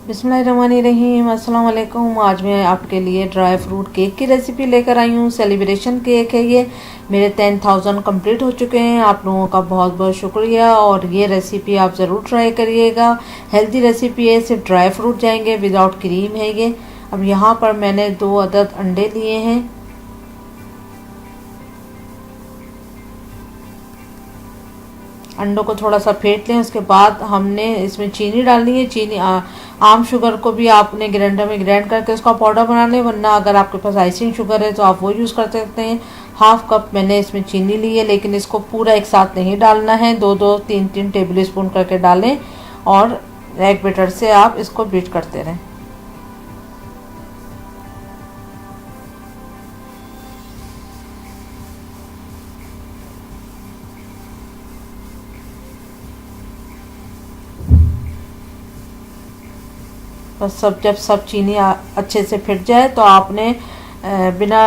बिस्मिल्लाहिर्रहमानिर्रहीम। अस्सलाम वालेकुम। आज मैं आपके लिए ड्राई फ्रूट केक की रेसिपी लेकर आई हूँ। सेलिब्रेशन केक है ये। मेरे 10,000 कंप्लीट हो चुके हैं। आप लोगों का बहुत बहुत शुक्रिया। और ये रेसिपी आप ज़रूर ट्राई करिएगा। हेल्दी रेसिपी है, सिर्फ ड्राई फ्रूट जाएंगे, विदाउट क्रीम है ये। अब यहाँ पर मैंने 2 अदद अंडे लिए हैं। अंडों को थोड़ा सा फेंट लें। उसके बाद हमने इसमें चीनी डालनी है। चीनी आम शुगर को भी आपने ग्राइंडर में ग्राइंड करके उसका पाउडर बना लें, वरना अगर आपके पास आइसिंग शुगर है तो आप वो यूज़ कर सकते हैं। हाफ कप मैंने इसमें चीनी ली है, लेकिन इसको पूरा एक साथ नहीं डालना है। 2-2, 3-3 टेबल स्पून करके डालें और एग बेटर से आप इसको बीट करते रहें। बस जब सब चीनी अच्छे से फिट जाए तो आपने बिना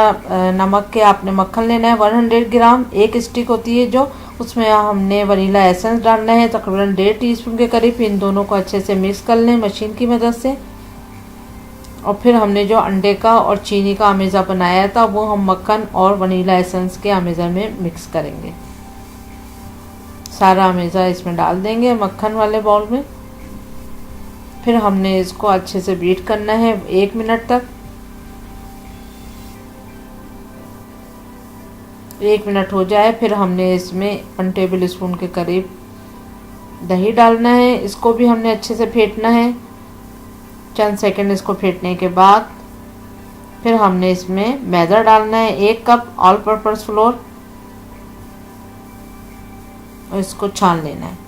नमक के आपने मक्खन लेना है। 100 ग्राम एक स्टिक होती है जो, उसमें हमने वनीला एसेंस डालना है तकरीबन 1.5 टीस्पून के करीब। इन दोनों को अच्छे से मिक्स कर लें मशीन की मदद से। और फिर हमने जो अंडे का और चीनी का अमेज़ा बनाया था वो हम मक्खन और वनीला एसेंस के अमेज़ा में मिक्स करेंगे। सारा अमेज़ा इसमें डाल देंगे मक्खन वाले बाउल में। फिर हमने इसको अच्छे से बीट करना है 1 मिनट तक। 1 मिनट हो जाए फिर हमने इसमें 1 टेबल स्पून के करीब दही डालना है। इसको भी हमने अच्छे से फेंटना है। चंद सेकंड इसको फेंटने के बाद फिर हमने इसमें मैदा डालना है 1 कप ऑल पर्पस फ्लोर, और इसको छान लेना है।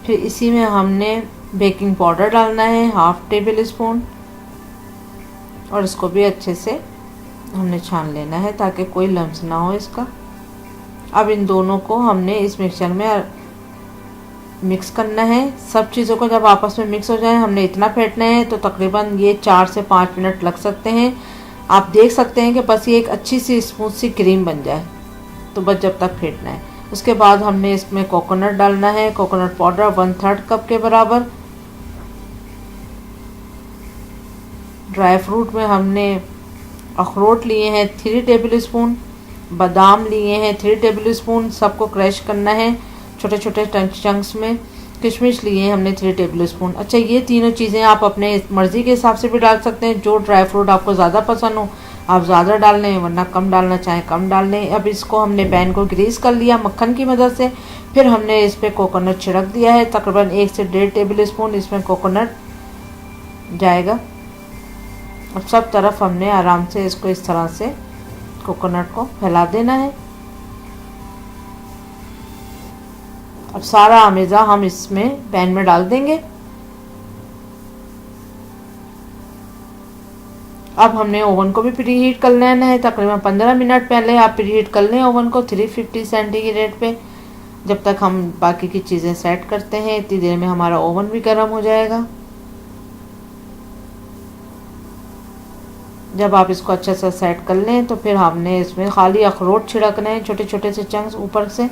फिर इसी में हमने बेकिंग पाउडर डालना है 1/2 टेबल स्पून, और इसको भी अच्छे से हमने छान लेना है ताकि कोई लम्स ना हो इसका। अब इन दोनों को हमने इस मिक्सचर में मिक्स करना है। सब चीज़ों को जब आपस में मिक्स हो जाए हमने इतना फेंटना है तो तकरीबन ये 4 से 5 मिनट लग सकते हैं। आप देख सकते हैं कि बस ये एक अच्छी सी स्मूथ सी क्रीम बन जाए, तो बस जब तक फेंटना है। उसके बाद हमने इसमें कोकोनट डालना है। कोकोनट पाउडर 1/3 कप के बराबर। ड्राई फ्रूट में हमने अखरोट लिए हैं 3 टेबल स्पून, बादाम लिए हैं 3 टेबल स्पून, सबको क्रश करना है छोटे छोटे चंक्स में। किशमिश लिए हैं हमने 3 टेबल स्पून। अच्छा, ये तीनों चीज़ें आप अपने मर्ज़ी के हिसाब से भी डाल सकते हैं। जो ड्राई फ्रूट आपको ज़्यादा पसंद हो आप ज़्यादा डाल लें, वरना कम डालना चाहें कम डाल लें। अब इसको हमने पैन को ग्रीस कर लिया मक्खन की मदद से। फिर हमने इस पर कोकोनट छिड़क दिया है। तकरीबन 1 से 1.5 टेबल स्पून इसमें कोकोनट जाएगा। अब सब तरफ हमने आराम से इसको इस तरह से कोकोनट को फैला देना है। अब सारा अमेज़ा हम इसमें पैन में डाल देंगे। अब हमने ओवन को भी प्रीहीट कर लेना है। तकरीबन 15 मिनट पहले आप प्रीहीट कर लें ओवन को 350 सेंटीग्रेड पे। जब तक हम बाकी की चीज़ें सेट करते हैं इतनी देर में हमारा ओवन भी गर्म हो जाएगा। जब आप इसको अच्छे से सेट कर लें तो फिर हमने इसमें खाली अखरोट छिड़कने हैं छोटे छोटे से चंक्स ऊपर से।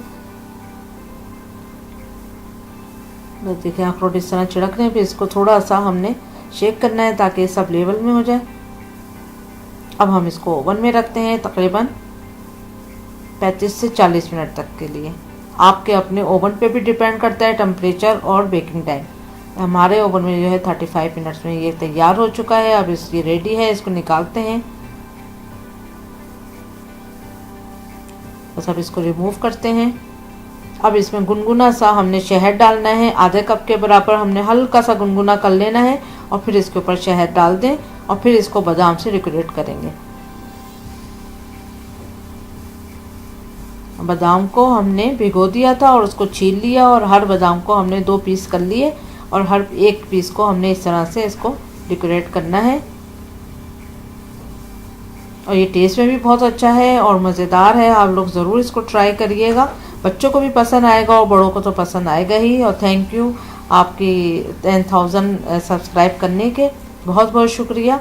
बस देखिए अखरोट इस तरह छिड़कने हैं। फिर इसको थोड़ा सा हमने शेक करना है ताकि सब लेवल में हो जाए। अब हम इसको ओवन में रखते हैं तकरीबन 35 से 40 मिनट तक के लिए। आपके अपने ओवन पे भी डिपेंड करता है टेम्परेचर और बेकिंग टाइम। हमारे ओवन में जो है 35 मिनट्स में ये तैयार हो चुका है। अब इसकी रेडी है, इसको निकालते हैं। बस अब इसको रिमूव करते हैं। अब इसमें गुनगुना सा हमने शहद डालना है। आधे कप के बराबर हमने हल्का सा गुनगुना कर लेना है और फिर इसके ऊपर शहद डाल दें और फिर इसको बादाम से डेकोरेट करेंगे। बादाम को हमने भिगो दिया था और उसको छील लिया, और हर बादाम को हमने 2 पीस कर लिए और हर एक पीस को हमने इस तरह से इसको डेकोरेट करना है। और ये टेस्ट में भी बहुत अच्छा है और मज़ेदार है। आप लोग ज़रूर इसको ट्राई करिएगा। बच्चों को भी पसंद आएगा और बड़ों को तो पसंद आएगा ही। और थैंक यू आपकी 10,000 सब्सक्राइब करने के, बहुत बहुत शुक्रिया।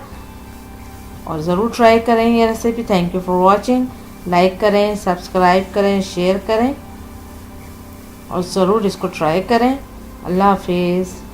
और ज़रूर ट्राई करें ये recipe. Thank you for watching. Like करें, सब्सक्राइब करें, शेयर करें और ज़रूर इसको ट्राई करें। अल्लाह हाफिज़।